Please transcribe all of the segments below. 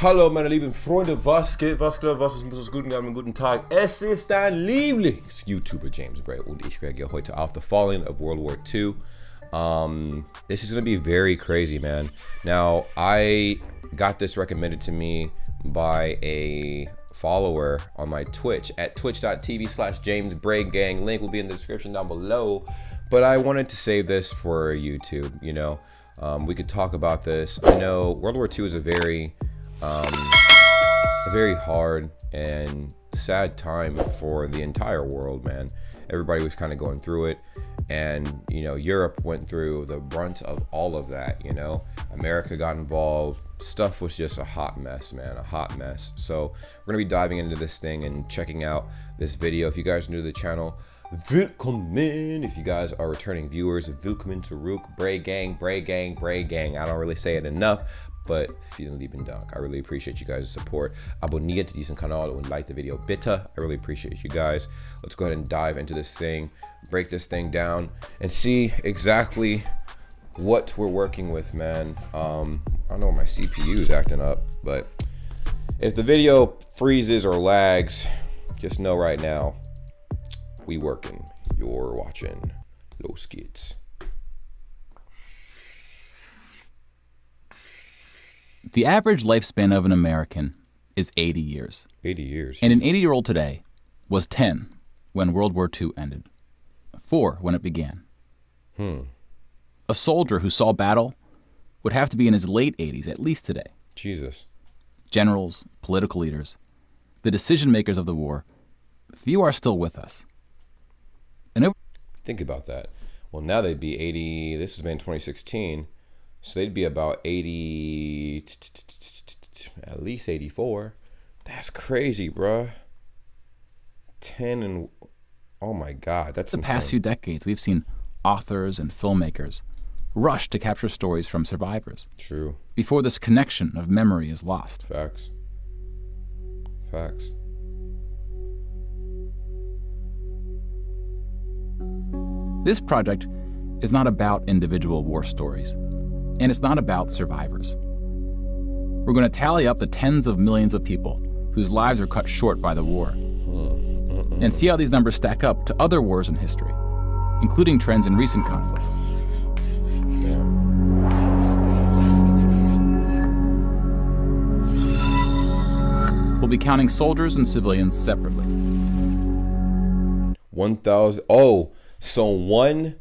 Hallo meine lieben Freunde, was geht, was ist guten Abend, guten Tag. Es ist dein Lieblings-YouTuber James Bray und ich reagiere heute auf the falling of World War II. This is gonna be very crazy, man. Now, I got this recommended to me by a follower on my Twitch at twitch.tv/JamesBrayGang. Link will be in the description down below. But I wanted to save this for YouTube, you know. We could talk about this. I know World War II is a very hard and sad time for the entire world, man. Everybody was kind of going through it, and you know, Europe went through the brunt of all of that. You know, America got involved. Stuff was just a hot mess, man, a hot mess. So we're gonna be diving into this thing and checking out this video. If you guys are new to the channel, willkommen. If you guys are returning viewers, willkommen zurück. BRAYGANG, BRAYGANG, BRAYGANG. I don't really say it enough, but vielen lieben Dank. I really appreciate you guys' support. Abonniert diesen Kanal und like the video bitte. I really appreciate you guys. Let's go ahead and dive into this thing, break this thing down, and see exactly what we're working with, man. I don't know, my CPU is acting up, but if the video freezes or lags, just know right now, we working. You're watching Los Geht's. The average lifespan of an American is 80 years. 80 years. And an 80-year-old today was 10 when World War II ended, 4 when it began. A soldier who saw battle would have to be in his late 80s, at least today. Jesus. Generals, political leaders, the decision makers of the war, few are still with us. And think about that. Well, now they'd be 80. This has been 2016. So they'd be about 80, at least 84. That's crazy, bruh. 10 and, oh my God, that's the insane. past few decades, we've seen authors and filmmakers rush to capture stories from survivors. True. Before this connection of memory is lost. Facts. Facts. This project is not about individual war stories, and it's not about survivors. We're going to tally up the tens of millions of people whose lives are cut short by the war, and see how these numbers stack up to other wars in history, including trends in recent conflicts. We'll be counting soldiers and civilians separately. 1,000. Oh, so one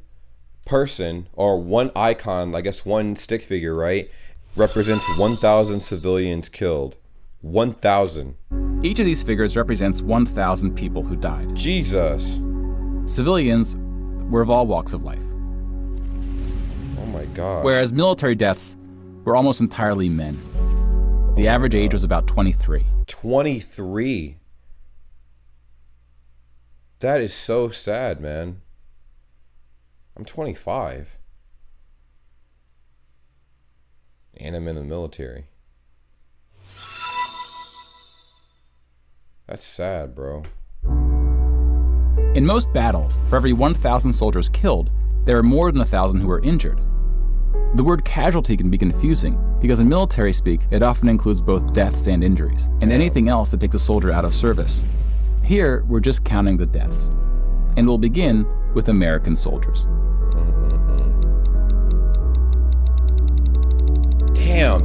person or one icon, I guess one stick figure, right, represents 1,000 civilians killed. 1,000. Each of these figures represents 1,000 people who died. Jesus. Civilians were of all walks of life. Oh my God. Whereas military deaths were almost entirely men. The average age was about 23. 23. That is so sad, man. I'm 25. And I'm in the military. That's sad, bro. In most battles, for every 1,000 soldiers killed, there are more than 1,000 who are injured. The word casualty can be confusing because in military speak, it often includes both deaths and injuries, and anything else that takes a soldier out of service. Here, we're just counting the deaths, and we'll begin with American soldiers. Damn.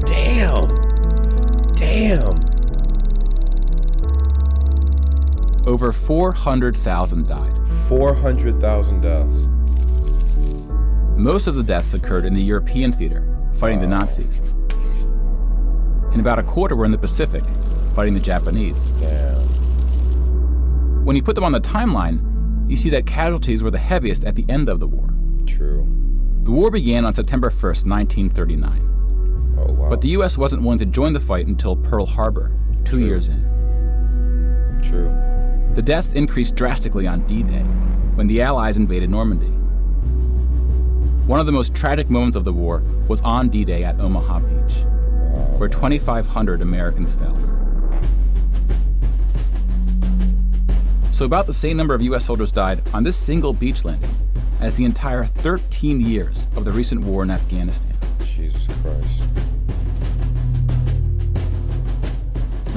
Over 400,000 died. 400,000 deaths. Most of the deaths occurred in the European theater, fighting the Nazis. And about a quarter were in the Pacific, fighting the Japanese. Damn. When you put them on the timeline, you see that casualties were the heaviest at the end of the war. True. The war began on September 1st, 1939. Oh, wow. But the US wasn't willing to join the fight until Pearl Harbor, 2 years in. True. The deaths increased drastically on D-Day, when the Allies invaded Normandy. One of the most tragic moments of the war was on D-Day at Omaha Beach, where 2,500 Americans fell. So about the same number of US soldiers died on this single beach landing as the entire 13 years of the recent war in Afghanistan. Jesus Christ.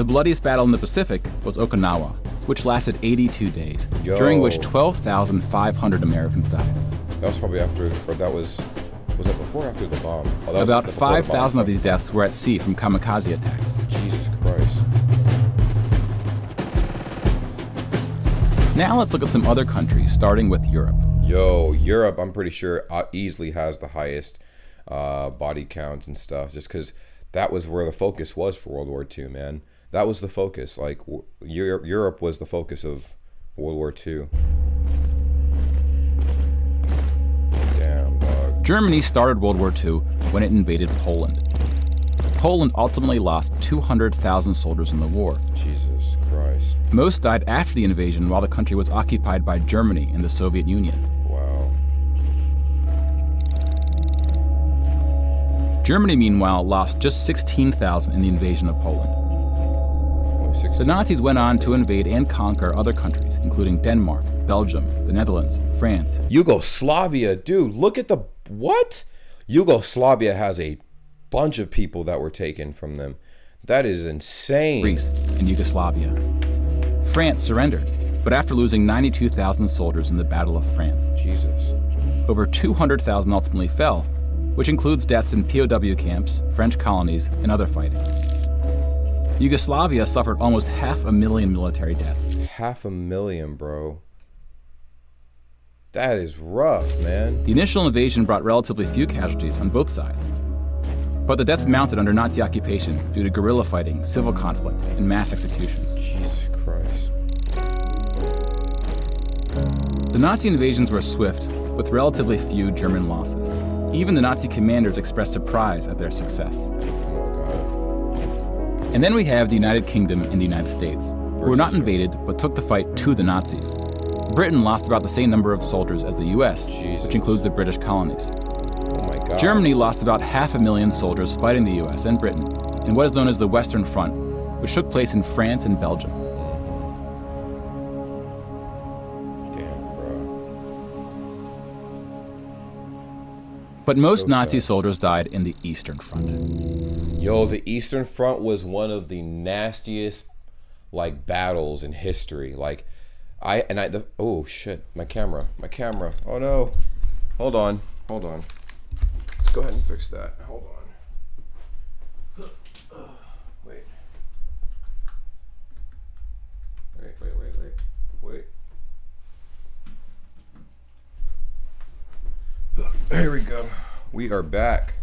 The bloodiest battle in the Pacific was Okinawa, which lasted 82 days, during which 12,500 Americans died. That was probably after, or that was that before or after the bomb? Oh, that was About before the bomb. 5,000 of these deaths were at sea from kamikaze attacks. Jesus Christ. Now let's look at some other countries, starting with Europe. Yo, Europe, I'm pretty sure easily has the highest body counts and stuff, just because that was where the focus was for World War II, man. That was the focus. Like, Europe was the focus of World War II. Damn, dog. Germany started World War II when it invaded Poland. Poland ultimately lost 200,000 soldiers in the war. Jesus Christ. Most died after the invasion while the country was occupied by Germany and the Soviet Union. Wow. Germany, meanwhile, lost just 16,000 in the invasion of Poland. The Nazis went on to invade and conquer other countries, including Denmark, Belgium, the Netherlands, France. Yugoslavia, dude, look at the, what? Yugoslavia has a bunch of people that were taken from them. That is insane. Greece and Yugoslavia. France surrendered, but after losing 92,000 soldiers in the Battle of France. Jesus. Over 200,000 ultimately fell, which includes deaths in POW camps, French colonies, and other fighting. Yugoslavia suffered almost 500,000 military deaths. 500,000, bro. That is rough, man. The initial invasion brought relatively few casualties on both sides. But the deaths mounted under Nazi occupation due to guerrilla fighting, civil conflict, and mass executions. Jesus Christ. The Nazi invasions were swift, with relatively few German losses. Even the Nazi commanders expressed surprise at their success. And then we have the United Kingdom and the United States, who were not invaded but took the fight to the Nazis. Britain lost about the same number of soldiers as the US, which includes the British colonies. Oh my God. Germany lost about 500,000 soldiers fighting the US and Britain in what is known as the Western Front, which took place in France and Belgium. Damn, bro. But most So Nazi sad. soldiers died in the Eastern Front. Yo, the Eastern Front was one of the nastiest, like, battles in history. Like, oh shit, my camera. Oh no. Hold on. Let's go ahead and fix that. Hold on. Wait. Here we go. We are back.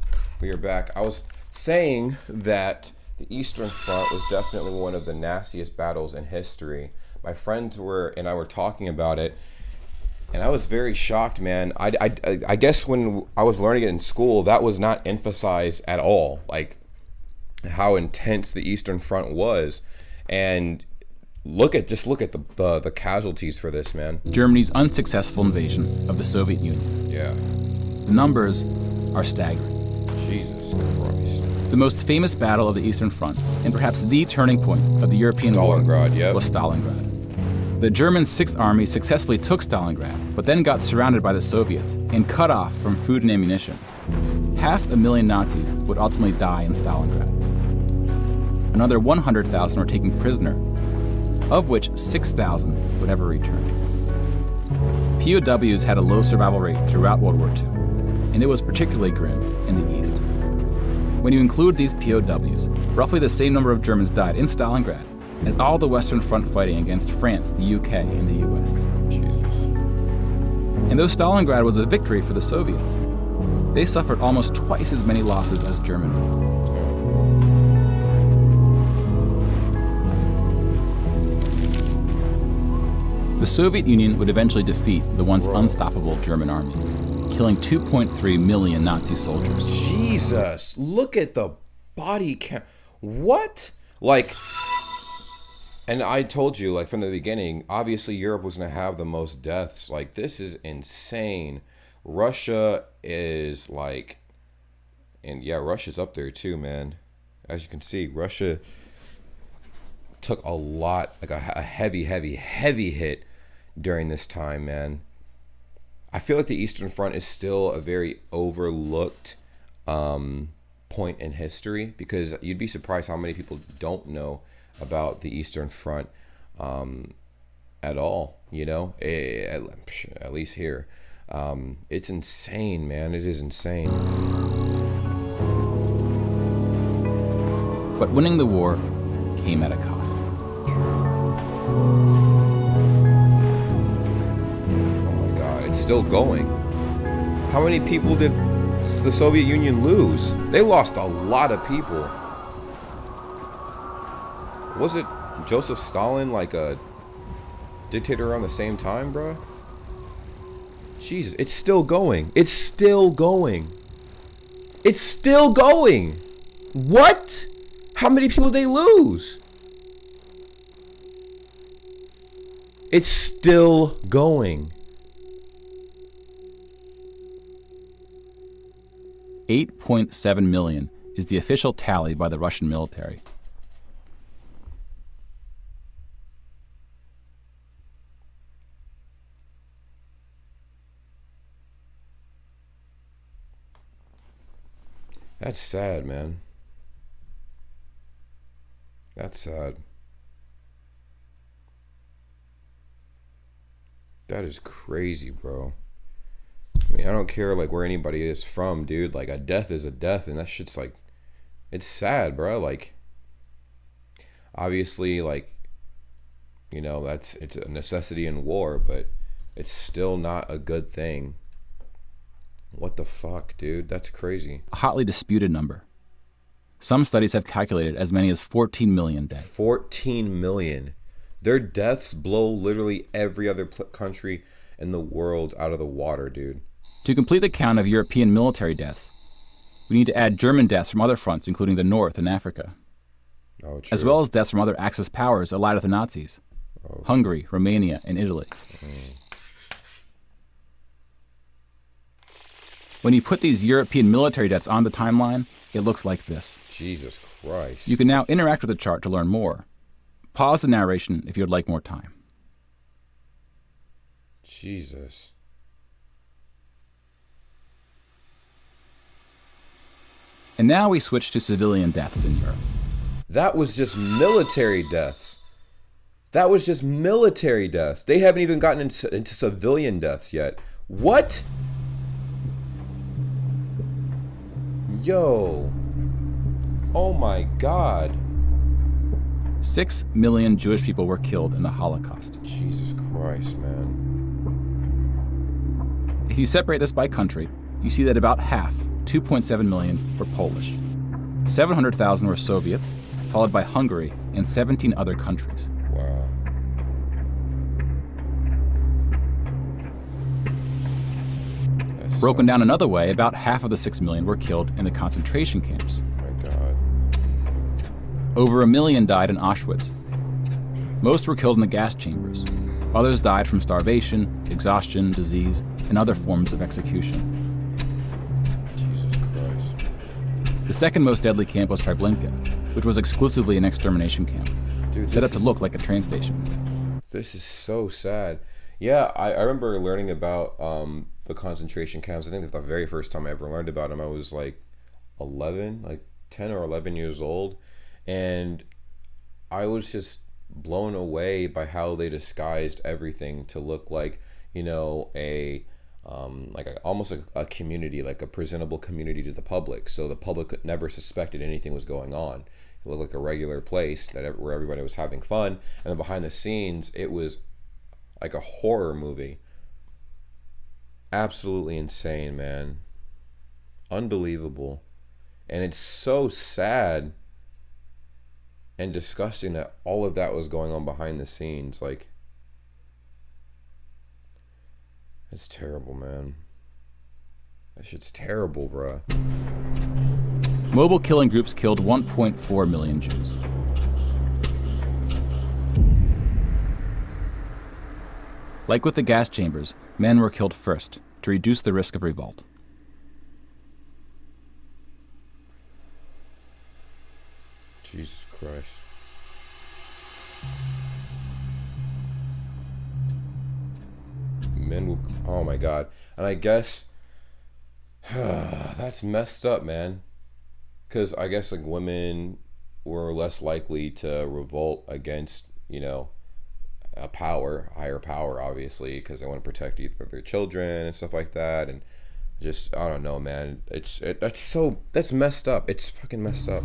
I was saying that the Eastern Front was definitely one of the nastiest battles in history. My friends and I were talking about it, and I was very shocked, man. I guess when I was learning it in school, that was not emphasized at all, like how intense the Eastern Front was. And look at the casualties for this, man. Germany's unsuccessful invasion of the Soviet Union. Yeah. The numbers are staggering. Jesus Christ. The most famous battle of the Eastern Front, and perhaps the turning point of the European war, Stalingrad, yep. was Stalingrad. The German Sixth Army successfully took Stalingrad, but then got surrounded by the Soviets and cut off from food and ammunition. 500,000 Nazis would ultimately die in Stalingrad. Another 100,000 were taken prisoner, of which 6,000 would ever return. POWs had a low survival rate throughout World War II, and it was particularly grim in the East. When you include these POWs, roughly the same number of Germans died in Stalingrad as all the Western Front fighting against France, the UK, and the US. Jesus. And though Stalingrad was a victory for the Soviets, they suffered almost twice as many losses as Germany. The Soviet Union would eventually defeat the once unstoppable German army, killing 2.3 million Nazi soldiers. Jesus, look at the body count. What? Like, and I told you, like, from the beginning, obviously Europe was going to have the most deaths. Like, this is insane. Russia is like, and yeah, Russia's up there too, man. As you can see, Russia took a lot, like a heavy hit during this time, man. I feel like the Eastern Front is still a very overlooked point in history, because you'd be surprised how many people don't know about the Eastern Front at all, you know, at least here. It's insane, man. It is insane. But winning the war came at a cost. Oh my God, it's still going. How many people did the Soviet Union lose? They lost a lot of people. Was it Joseph Stalin like a dictator around the same time, bro? Jesus, it's still going. It's still going. It's still going. What? How many people did they lose? It's still going. 8.7 million is the official tally by the Russian military. That's sad, man. That's sad. That is crazy, bro. I mean, I don't care like where anybody is from, dude. Like a death is a death, and that shit's like, it's sad, bro. Like, obviously, like, you know, it's a necessity in war, but it's still not a good thing. What the fuck, dude? That's crazy. A hotly disputed number. Some studies have calculated as many as 14 million dead. 14 million. Their deaths blow literally every other country in the world out of the water, dude. To complete the count of European military deaths, we need to add German deaths from other fronts, including the North and Africa, as well as deaths from other Axis powers allied with the Nazis, Hungary, Romania, and Italy. When you put these European military deaths on the timeline, it looks like this. Jesus Christ. You can now interact with the chart to learn more. Pause the narration if you would like more time. Jesus. And now we switch to civilian deaths in Europe. That was just military deaths. That was just military deaths. They haven't even gotten into civilian deaths yet. What? Yo. Oh my God. 6 million Jewish people were killed in the Holocaust. Jesus Christ, man. If you separate this by country, you see that about half, 2.7 million, were Polish. 700,000 were Soviets, followed by Hungary and 17 other countries. Wow. Broken down another way, about half of the 6 million were killed in the concentration camps. Oh my God. Over 1 million died in Auschwitz. Most were killed in the gas chambers. Others died from starvation, exhaustion, disease, and other forms of execution. Jesus Christ. The second most deadly camp was Treblinka, which was exclusively an extermination camp, Dude, set up to look like a train station. This is so sad. Yeah, I remember learning about the concentration camps. I think the very first time I ever learned about them, I was like 11, like 10 or 11 years old. And I was just blown away by how they disguised everything to look like, you know, almost a community, like a presentable community to the public. So the public never suspected anything was going on. It looked like a regular place where everybody was having fun. And then behind the scenes, it was like a horror movie. Absolutely insane, man. Unbelievable. And it's so sad and disgusting that all of that was going on behind the scenes. Like, it's terrible, man. That shit's terrible, bruh. Mobile killing groups killed 1.4 million Jews. Like with the gas chambers, men were killed first to reduce the risk of revolt. Jesus Christ. Men will, oh my God. And I guess that's messed up, man. Because I guess like women were less likely to revolt against, you know, a higher power, obviously, because they want to protect either their children and stuff like that. And just, I don't know, man. That's messed up. It's fucking messed up.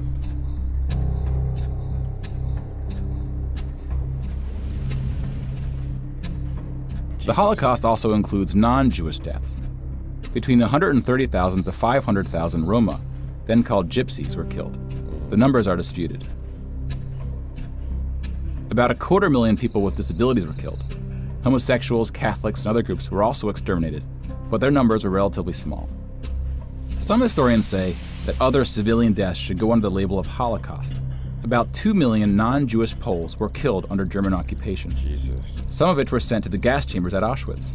The Holocaust also includes non-Jewish deaths. Between 130,000 to 500,000 Roma, then called Gypsies, were killed. The numbers are disputed. About 250,000 people with disabilities were killed. Homosexuals, Catholics, and other groups were also exterminated, but their numbers were relatively small. Some historians say that other civilian deaths should go under the label of Holocaust. About 2 million non-Jewish Poles were killed under German occupation. Jesus. Some of which were sent to the gas chambers at Auschwitz.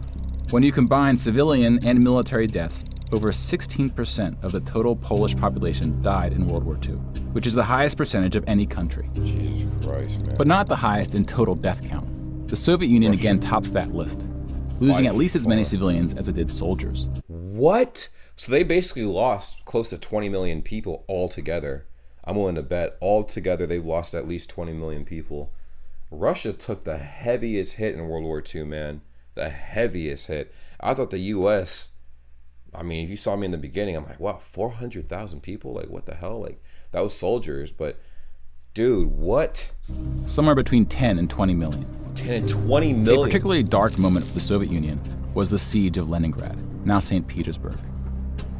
When you combine civilian and military deaths, over 16% of the total Polish population died in World War II, which is the highest percentage of any country. Jesus Christ, man. But not the highest in total death count. The Soviet Union again tops that list, losing at least as many civilians as it did soldiers. What? So they basically lost close to 20 million people altogether. I'm willing to bet altogether they've lost at least 20 million people. Russia took the heaviest hit in World War II, man. The heaviest hit. I thought the U.S., I mean, if you saw me in the beginning, I'm like, wow, 400,000 people? Like, what the hell? Like, that was soldiers. But, dude, what? Somewhere between 10 and 20 million. 10 and 20 million? A particularly dark moment for the Soviet Union was the siege of Leningrad, now St. Petersburg.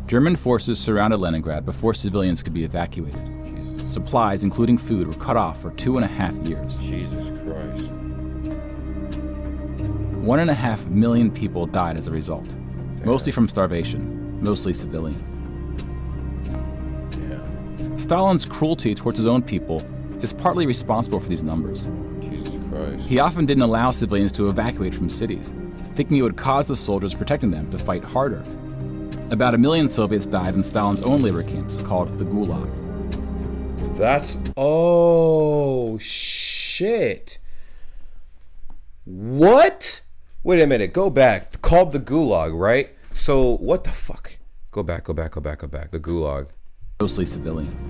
German forces surrounded Leningrad before civilians could be evacuated. Jesus. Supplies, including food, were cut off for 2.5 years. Jesus Christ. 1.5 million people died as a result, mostly from starvation, mostly civilians. Damn. Stalin's cruelty towards his own people is partly responsible for these numbers. Jesus Christ. He often didn't allow civilians to evacuate from cities, thinking it would cause the soldiers protecting them to fight harder. About 1 million Soviets died in Stalin's own labor camps, called the Gulag. Oh, shit. What? Wait a minute, go back. Called the Gulag, right? So, what the fuck? Go back. The Gulag. Mostly civilians.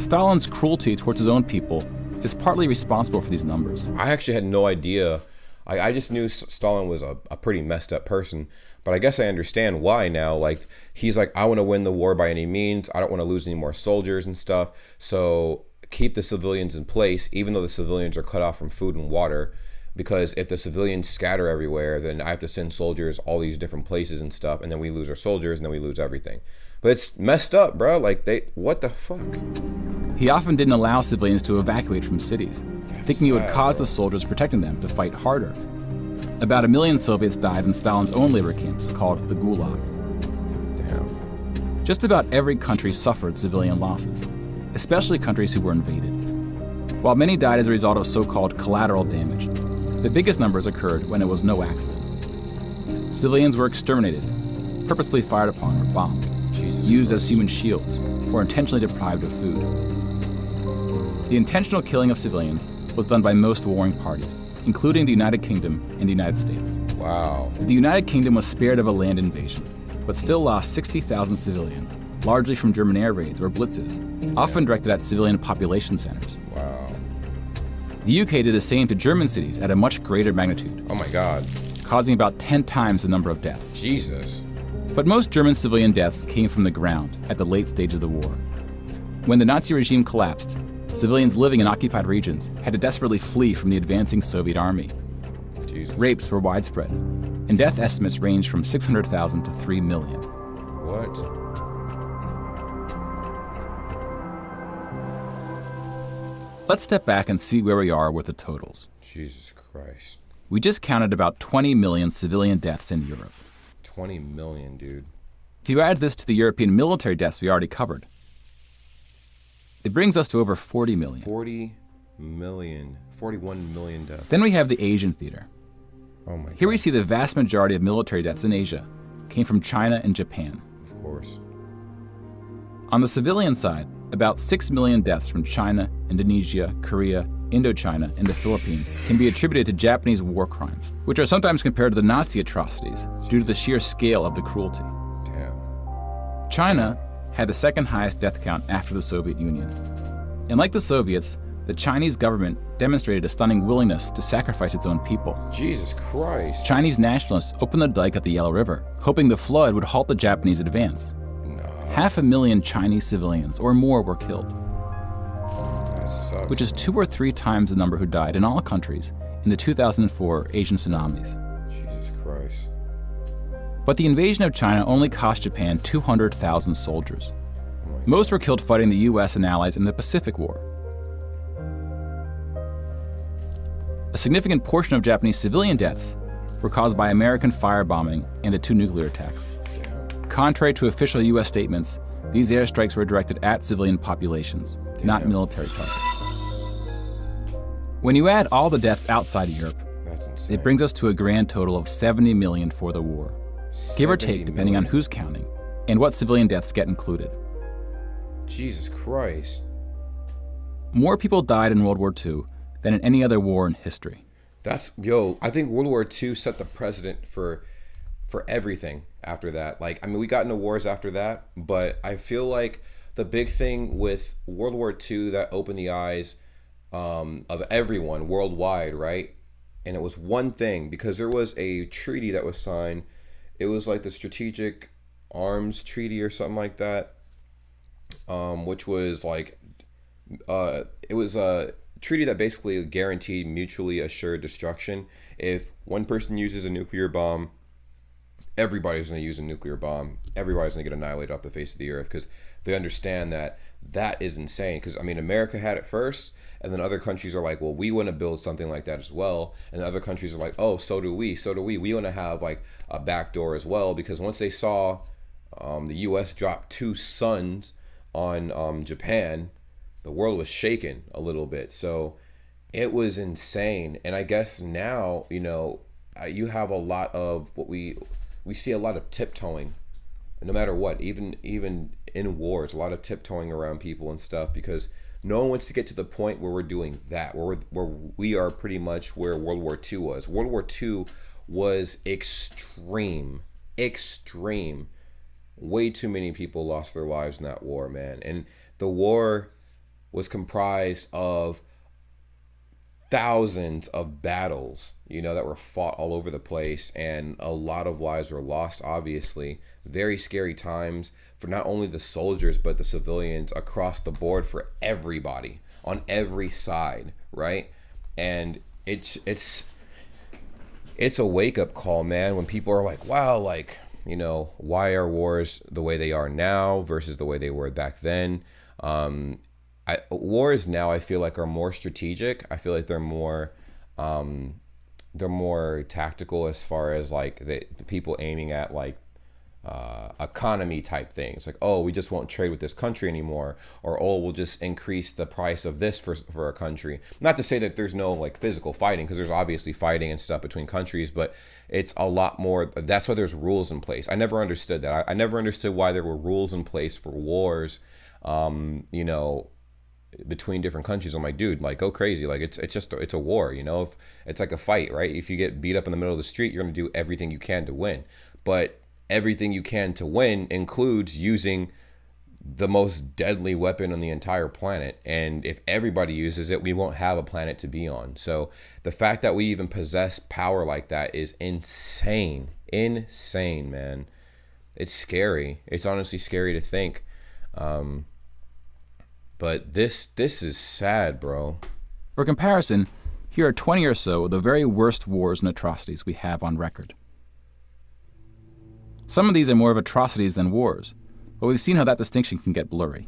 Stalin's cruelty towards his own people is partly responsible for these numbers. I actually had no idea. I just knew Stalin was a pretty messed up person, but I guess I understand why now. Like, he's like, I want to win the war by any means. I don't want to lose any more soldiers and stuff. So keep the civilians in place, even though the civilians are cut off from food and water. Because if the civilians scatter everywhere, then I have to send soldiers all these different places and stuff, and then we lose our soldiers, and then we lose everything. But it's messed up, bro. Like, what the fuck? He often didn't allow civilians to evacuate from cities, thinking it would cause the soldiers protecting them to fight harder. About 1 million Soviets died in Stalin's own labor camps, called the Gulag. Damn. Just about every country suffered civilian losses, especially countries who were invaded. While many died as a result of so-called collateral damage, the biggest numbers occurred when it was no accident. Civilians were exterminated, purposely fired upon or bombed, used as human shields, or intentionally deprived of food. The intentional killing of civilians was done by most warring parties, including the United Kingdom and the United States. Wow. The United Kingdom was spared of a land invasion, but still lost 60,000 civilians, largely from German air raids or blitzes, often directed at civilian population centers. Wow. The UK did the same to German cities at a much greater magnitude, Oh my God. causing about 10 times the number of deaths. Jesus. But most German civilian deaths came from the ground at the late stage of the war. When the Nazi regime collapsed, civilians living in occupied regions had to desperately flee from the advancing Soviet army. Jesus. Rapes were widespread, and death estimates ranged from 600,000 to 3 million. What? Let's step back and see where we are with the totals. Jesus Christ. We just counted about 20 million civilian deaths in Europe. 20 million, dude. If you add this to the European military deaths we already covered, it brings us to over 40 million. 41 million deaths. Then we have the Asian theater. Oh my God. Here we see the vast majority of military deaths in Asia came from China and Japan. Of course. On the civilian side, about 6 million deaths from China, Indonesia, Korea, Indochina, and the Philippines can be attributed to Japanese war crimes, which are sometimes compared to the Nazi atrocities due to the sheer scale of the cruelty. Damn. China had the second highest death count after the Soviet Union. And like the Soviets, the Chinese government demonstrated a stunning willingness to sacrifice its own people. Jesus Christ. Chinese nationalists opened the dike at the Yellow River, hoping the flood would halt the Japanese advance. No. 500,000 Chinese civilians or more were killed, That sucks. which is 2 or 3 times the number who died in all countries in the 2004 Asian tsunamis. Jesus Christ. But the invasion of China only cost Japan 200,000 soldiers. Most were killed fighting the US and allies in the Pacific War. A significant portion of Japanese civilian deaths were caused by American firebombing and the 2 nuclear attacks. Contrary to official US statements, these airstrikes were directed at civilian populations, not military targets. When you add all the deaths outside of Europe, That's insane. it brings us to a grand total of 70 million for the war, give or 70 take depending on million. who's counting, and what civilian deaths get included. Jesus Christ. More people died in World War II than in any other war in history. I think World War II set the precedent for everything after that. Like, I mean, we got into wars after that, but I feel like the big thing with World War II that opened the eyes of everyone worldwide, right? And it was one thing, because there was a treaty that was signed. It was like the Strategic Arms Treaty or something like that, which was like, it was a treaty that basically guaranteed mutually assured destruction. If one person uses a nuclear bomb, everybody's going to use a nuclear bomb. Everybody's going to get annihilated off the face of the earth, because they understand that that is insane. Because, I mean, America had it first, and then other countries are like, well, we want to build something like that as well. And other countries are like, oh, so do we. We want to have like a backdoor as well, because once they saw the U.S. drop 2 suns on Japan, the world was shaken a little bit. So it was insane. And I guess now, you have a lot of what we see a lot of tiptoeing, no matter what, even in wars, a lot of tiptoeing around people and stuff, because no one wants to get to the point where we're doing that, where we are pretty much where World War II was. World War II was extreme. Way too many people lost their lives in that war, man. And the war was comprised of thousands of battles, that were fought all over the place, and a lot of lives were lost, obviously. Very scary times for not only the soldiers, but the civilians across the board, for everybody on every side, right? And it's a wake-up call, man, when people are like, wow, like, why are wars the way they are now versus the way they were back then? Wars now, I feel like, are more strategic. I feel like they're more tactical, as far as like the people aiming at like economy type things, like, oh, we just won't trade with this country anymore, or oh, we'll just increase the price of this for a country. Not to say that there's no like physical fighting, because there's obviously fighting and stuff between countries, but it's a lot more. That's why there's rules in place. I never understood that. I never understood why there were rules in place for wars, between different countries. I'm like, dude, like, go crazy. Like, it's a war, if it's like a fight, right? If you get beat up in the middle of the street, you're going to do everything you can to win. But everything you can to win includes using the most deadly weapon on the entire planet. And if everybody uses it, we won't have a planet to be on. So the fact that we even possess power like that is insane, man. It's scary. It's honestly scary to think. But this is sad, bro. For comparison, here are 20 or so of the very worst wars and atrocities we have on record. Some of these are more of atrocities than wars, but we've seen how that distinction can get blurry.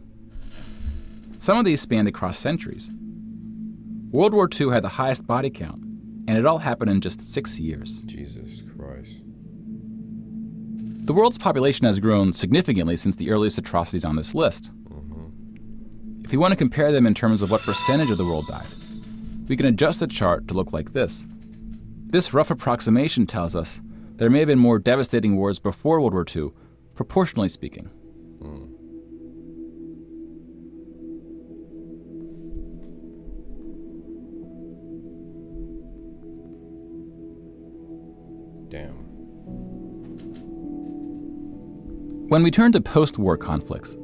Some of these spanned across centuries. World War II had the highest body count, and it all happened in just 6 years. Jesus Christ. The world's population has grown significantly since the earliest atrocities on this list. If you want to compare them in terms of what percentage of the world died, we can adjust the chart to look like this. This rough approximation tells us there may have been more devastating wars before World War II, proportionally speaking. Damn. When we turn to post-war conflicts,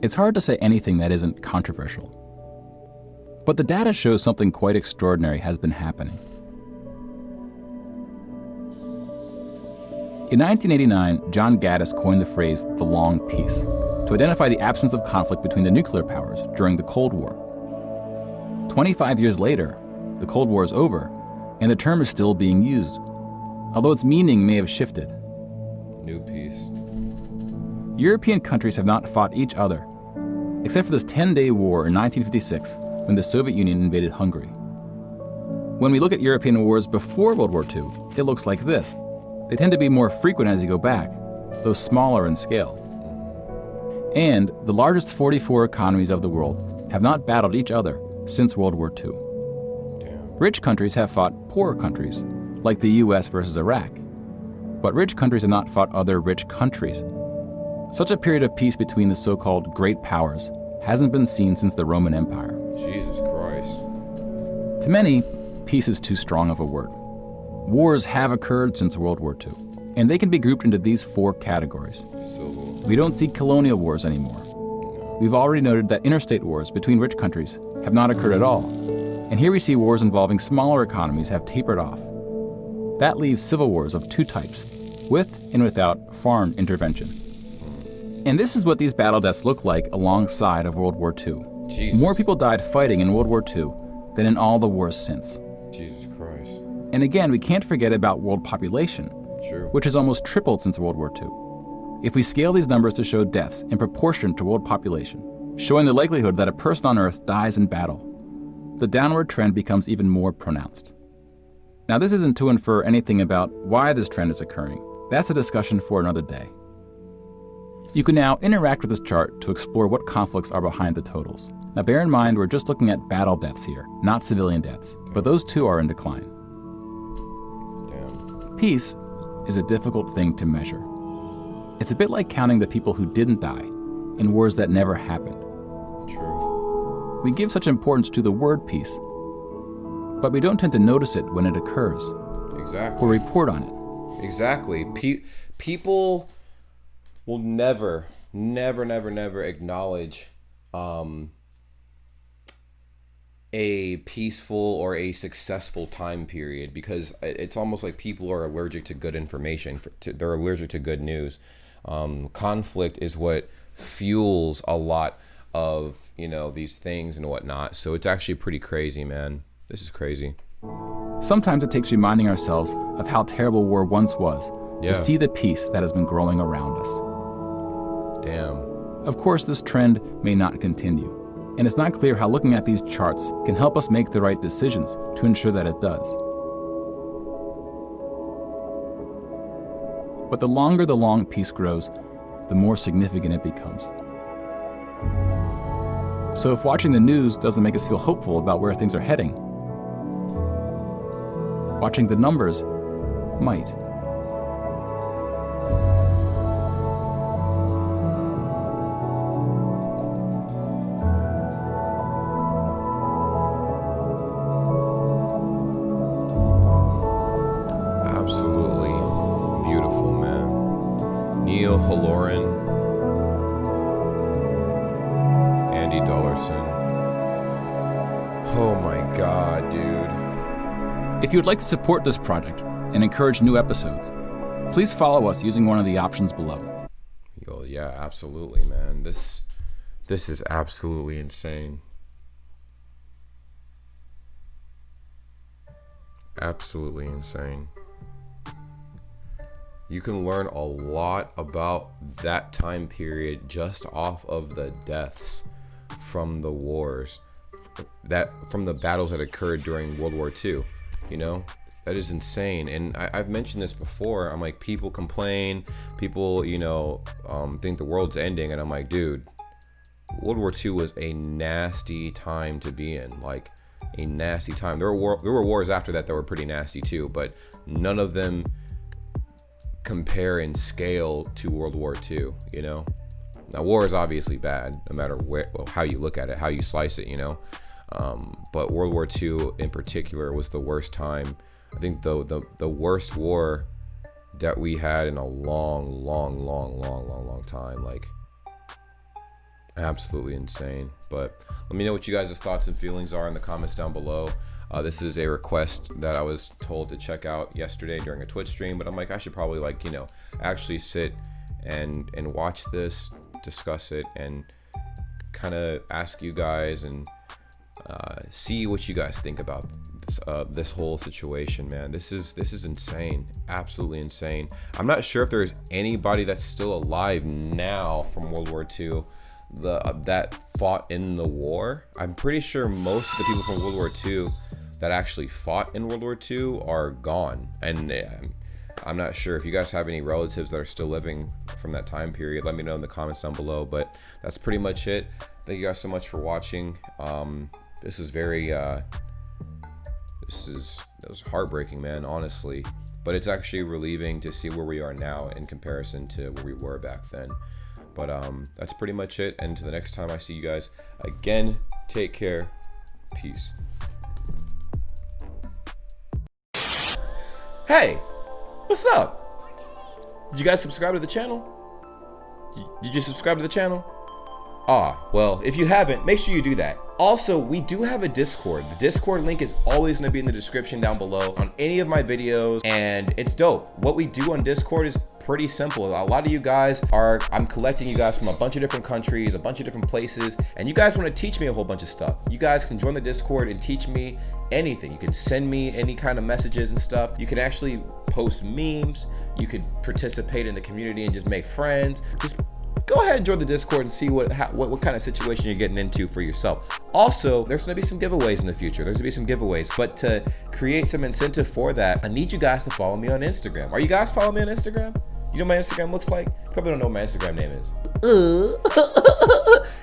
It's hard to say anything that isn't controversial. But the data shows something quite extraordinary has been happening. In 1989, John Gaddis coined the phrase "the long peace" to identify the absence of conflict between the nuclear powers during the Cold War. 25 years later, the Cold War is over, and the term is still being used, although its meaning may have shifted. New peace. European countries have not fought each other, except for this 10-day war in 1956 when the Soviet Union invaded Hungary. When we look at European wars before World War II, it looks like this. They tend to be more frequent as you go back, though smaller in scale. And the largest 44 economies of the world have not battled each other since World War II. Damn. Rich countries have fought poorer countries, like the US versus Iraq. But rich countries have not fought other rich countries. Such a period of peace between the so-called great powers hasn't been seen since the Roman Empire. Jesus Christ. To many, peace is too strong of a word. Wars have occurred since World War II, and they can be grouped into these 4 categories. We don't see colonial wars anymore. We've already noted that interstate wars between rich countries have not occurred at all, and here we see wars involving smaller economies have tapered off. That leaves civil wars of 2 types, with and without foreign intervention. And this is what these battle deaths look like alongside of World War II. Jesus. More people died fighting in World War II than in all the wars since. Jesus Christ. And again, we can't forget about world population, True. which has almost tripled since World War II. If we scale these numbers to show deaths in proportion to world population, showing the likelihood that a person on Earth dies in battle, the downward trend becomes even more pronounced. Now, this isn't to infer anything about why this trend is occurring. That's a discussion for another day. You can now interact with this chart to explore what conflicts are behind the totals. Now, bear in mind, we're just looking at battle deaths here, not civilian deaths, but those too are in decline. Damn. Peace is a difficult thing to measure. It's a bit like counting the people who didn't die in wars that never happened. True. We give such importance to the word peace, but we don't tend to notice it when it occurs Exactly. or report on it. Exactly. People will never acknowledge a peaceful or a successful time period because it's almost like people are allergic to good information. They're allergic to good news. Conflict is what fuels a lot of, these things and whatnot. So it's actually pretty crazy, man. This is crazy. Sometimes it takes reminding ourselves of how terrible war once was Yeah. to see the peace that has been growing around us. Damn. Of course, this trend may not continue, and it's not clear how looking at these charts can help us make the right decisions to ensure that it does. But the longer the long peace grows, the more significant it becomes. So if watching the news doesn't make us feel hopeful about where things are heading, watching the numbers might. Absolutely beautiful, man. Neil Halloran, Andy Dollarson. Oh my God, dude. If you would like to support this project and encourage new episodes, please follow us using one of the options below. Yo, yeah, absolutely, man. This is absolutely insane. Absolutely insane. You can learn a lot about that time period just off of the deaths from the wars, from the battles that occurred during World War II. That is insane. And I've mentioned this before. I'm like, people complain, people think the world's ending, and I'm like, dude, World War II was a nasty time to be in. Like, a nasty time. There were wars after that were pretty nasty too, but none of them compare in scale to World War II. Now, war is obviously bad, no matter how you look at it, how you slice it. But World War II in particular was the worst time. I think the worst war that we had in a long time. Like, Absolutely insane. But let me know what you guys' thoughts and feelings are in the comments down below. This is a request that I was told to check out yesterday during a Twitch stream, but I'm like, I should probably, like, you know, actually sit and watch this, discuss it, and kind of ask you guys and see what you guys think about this whole situation, man. This is insane, absolutely insane. I'm not sure if there's anybody that's still alive now from World War II that fought in the war. I'm pretty sure most of the people from World War II that actually fought in World War II are gone, and I'm not sure if you guys have any relatives that are still living from that time period. Let me know in the comments down below. But that's pretty much it. Thank you guys so much for watching. This is very that was heartbreaking, man, honestly, but it's actually relieving to see where we are now in comparison to where we were back then. But that's pretty much it, and until the next time I see you guys again, take care, peace. Hey, what's up? Did you guys subscribe to the channel? Did you subscribe to the channel? Well, if you haven't, make sure you do that. Also, we do have a Discord. The Discord link is always going to be in the description down below on any of my videos, and it's dope. What we do on Discord is pretty simple. A lot of you guys I'm collecting you guys from a bunch of different countries, a bunch of different places, and you guys want to teach me a whole bunch of stuff. You guys can join the Discord and teach me anything. You can send me any kind of messages and stuff. You can actually post memes. You could participate in the community and just make friends. Just go ahead and join the Discord and see what kind of situation you're getting into for yourself. Also, there's gonna be some giveaways in the future. There's gonna be some giveaways, but to create some incentive for that, I need you guys to follow me on Instagram. Are you guys following me on Instagram? You know what my Instagram looks like? You probably don't know what my Instagram name is.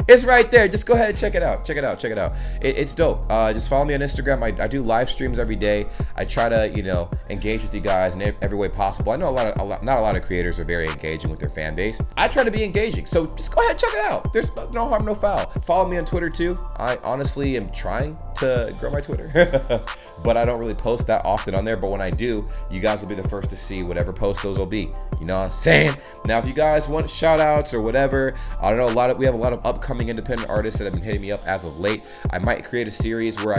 It's right there. Just go ahead and check it out. Check it out. Check it out. It's dope. Just follow me on Instagram. I do live streams every day. I try to, you know, engage with you guys in every way possible. I know not a lot of creators are very engaging with their fan base. I try to be engaging. So just go ahead and check it out. There's no harm, no foul. Follow me on Twitter too. I honestly am trying to grow my Twitter, but I don't really post that often on there. But when I do, you guys will be the first to see whatever post those will be. You know what I'm saying? Now, if you guys want shout outs or whatever, I don't know, we have a lot of upcoming independent artists that have been hitting me up as of late. I might create a series where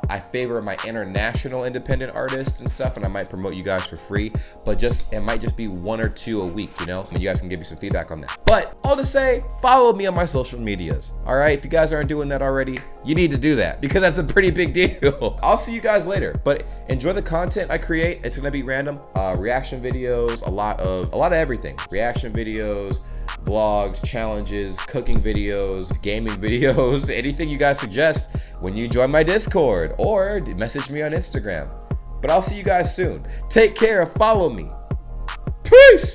I favor my international independent artists and stuff, and I might promote you guys for free, but it might just be 1 or 2 a week, you know, and you guys can give me some feedback on that. But all to say, follow me on my social medias. All right, if you guys aren't doing that already, you need to do that, because that's a pretty big deal. I'll see you guys later, but enjoy the content I create. It's gonna be random reaction videos, a lot of everything. Reaction videos, vlogs, challenges, cooking videos, gaming videos, anything you guys suggest when you join my Discord or message me on Instagram. But I'll see you guys soon. Take care. Follow me. Peace.